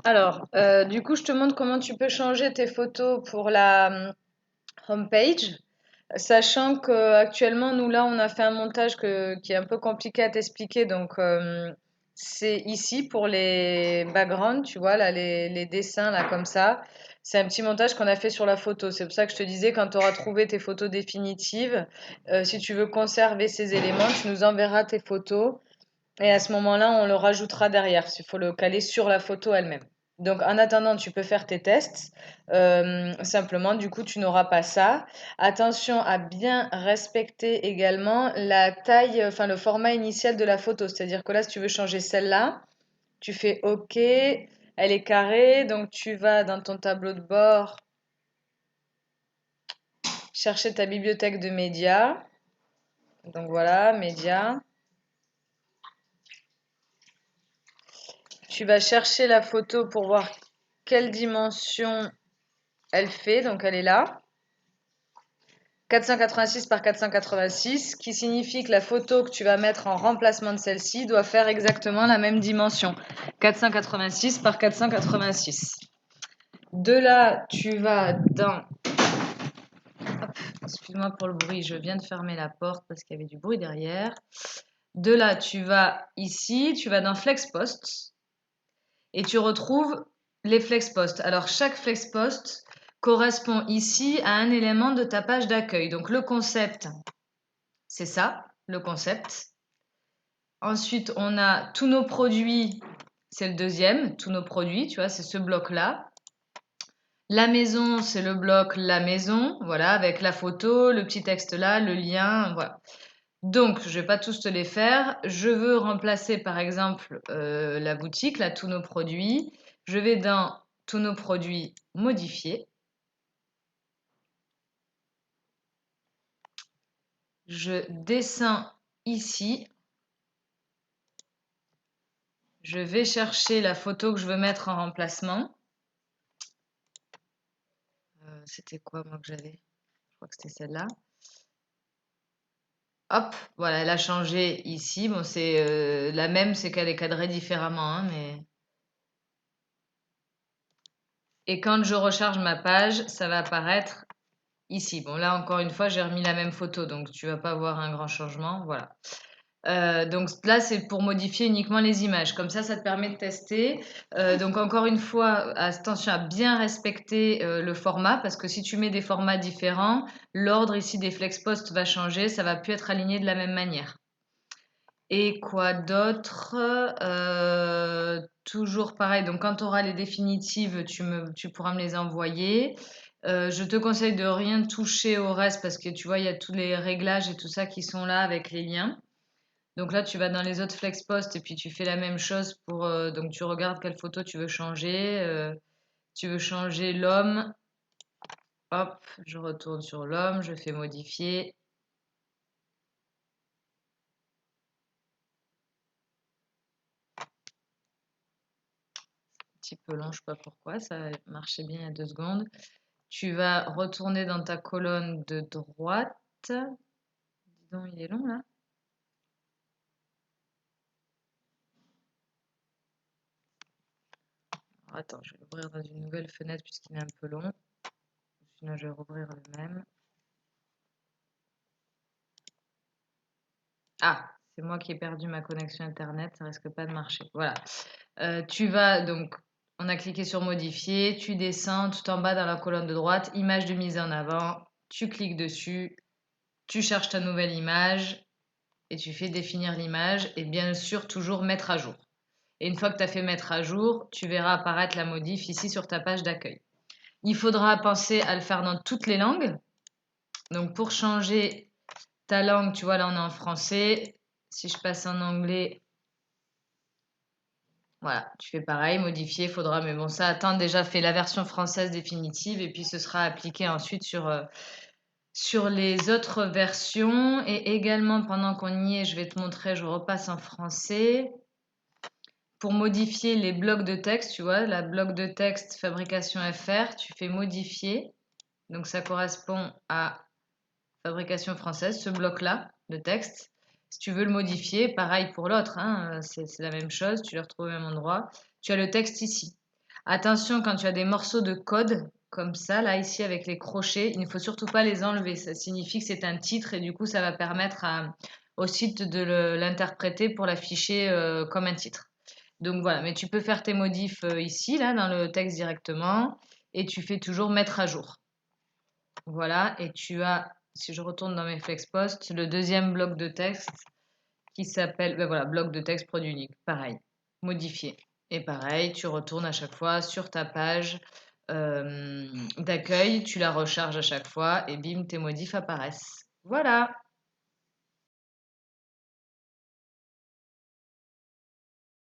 Alors, du coup, je te montre comment tu peux changer tes photos pour la homepage. Sachant qu'actuellement, nous là, on a fait un montage qui est un peu compliqué à t'expliquer. Donc, c'est ici pour les backgrounds, tu vois, là, les dessins, là, comme ça. C'est un petit montage qu'on a fait sur la photo. C'est pour ça que je te disais, quand tu auras trouvé tes photos définitives, si tu veux conserver ces éléments, tu nous enverras tes photos. Et à ce moment-là, on le rajoutera derrière. Il faut le caler sur la photo elle-même. Donc, en attendant, tu peux faire tes tests. Simplement, du coup, tu n'auras pas ça. Attention à bien respecter également la taille, enfin le format initial de la photo. C'est-à-dire que là, si tu veux changer celle-là, tu fais OK. Elle est carrée. Donc, tu vas dans ton tableau de bord chercher ta bibliothèque de médias. Donc, voilà, médias. Tu vas chercher la photo pour voir quelle dimension elle fait, donc elle est là. 486 par 486, qui signifie que la photo que tu vas mettre en remplacement de celle-ci doit faire exactement la même dimension. 486 par 486. De là, tu vas dans... Hop, excuse-moi pour le bruit, je viens de fermer la porte parce qu'il y avait du bruit derrière. De là, tu vas ici, tu vas dans Flexpost et tu retrouves les Flexpost. Alors, chaque Flexpost correspond ici à un élément de ta page d'accueil. Donc, le concept, c'est ça, le concept. Ensuite, on a tous nos produits, c'est le deuxième, tous nos produits, tu vois, c'est ce bloc-là. La maison, c'est le bloc la maison, voilà, avec la photo, le petit texte là, le lien, voilà. Donc, je vais pas tous te les faire. Je veux remplacer, par exemple, la boutique, là, tous nos produits. Je vais dans tous nos produits modifiés. Je descends ici. Je vais chercher la photo que je veux mettre en remplacement. C'était quoi, moi, que j'avais? Je crois que c'était celle-là. Hop, voilà, elle a changé ici. Bon, c'est la même, c'est qu'elle est cadrée différemment, hein, mais... Et quand je recharge ma page, ça va apparaître ici. Bon, là, encore une fois, j'ai remis la même photo, donc tu vas pas voir un grand changement. Voilà. Donc là, c'est pour modifier uniquement les images. Comme ça te permet de tester. Donc encore une fois, attention à bien respecter le format, parce que si tu mets des formats différents, l'ordre ici des flexposts va changer, ça va plus être aligné de la même manière. Et quoi d'autre? Toujours pareil, donc quand tu auras les définitives, tu pourras me les envoyer. Je te conseille de rien toucher au reste parce que tu vois, il y a tous les réglages et tout ça qui sont là avec les liens. Donc là, tu vas dans les autres flexposts et puis tu fais la même chose pour. Donc tu regardes quelle photo tu veux changer. Tu veux changer l'homme. Hop, je retourne sur l'homme, je fais modifier. Un petit peu long, je sais pas pourquoi, ça marchait bien il y a 2 secondes. Tu vas retourner dans ta colonne de droite. Dis donc, il est long là. Alors, attends, je vais l'ouvrir dans une nouvelle fenêtre puisqu'il est un peu long. Sinon, je vais rouvrir le même. Ah, c'est moi qui ai perdu ma connexion internet, ça risque pas de marcher. Voilà. Tu vas donc, on a cliqué sur modifier, tu descends tout en bas dans la colonne de droite, image de mise en avant, tu cliques dessus, tu cherches ta nouvelle image et tu fais définir l'image et bien sûr toujours mettre à jour. Et une fois que tu as fait mettre à jour, tu verras apparaître la modif ici sur ta page d'accueil. Il faudra penser à le faire dans toutes les langues. Donc pour changer ta langue, tu vois là on est en français. Si je passe en anglais, voilà, tu fais pareil, modifier, faudra, mais bon, ça, attends, déjà fait la version française définitive et puis ce sera appliqué ensuite sur les autres versions. Et également, pendant qu'on y est, je vais te montrer, je repasse en français. Pour modifier les blocs de texte, tu vois, la bloc de texte fabrication FR, tu fais modifier. Donc ça correspond à fabrication française, ce bloc-là de texte. Si tu veux le modifier, pareil pour l'autre, hein, c'est la même chose, tu le retrouves au même endroit. Tu as le texte ici. Attention, quand tu as des morceaux de code, comme ça, là, ici, avec les crochets, il ne faut surtout pas les enlever. Ça signifie que c'est un titre et du coup, ça va permettre au site de l'interpréter pour l'afficher comme un titre. Donc voilà, mais tu peux faire tes modifs ici, là, dans le texte directement, et tu fais toujours mettre à jour. Voilà, et tu as, si je retourne dans mes FlexPost, le deuxième bloc de texte qui s'appelle, ben voilà, bloc de texte produit unique. Pareil, modifier. Et pareil, tu retournes à chaque fois sur ta page d'accueil, tu la recharges à chaque fois et bim, tes modifs apparaissent. Voilà.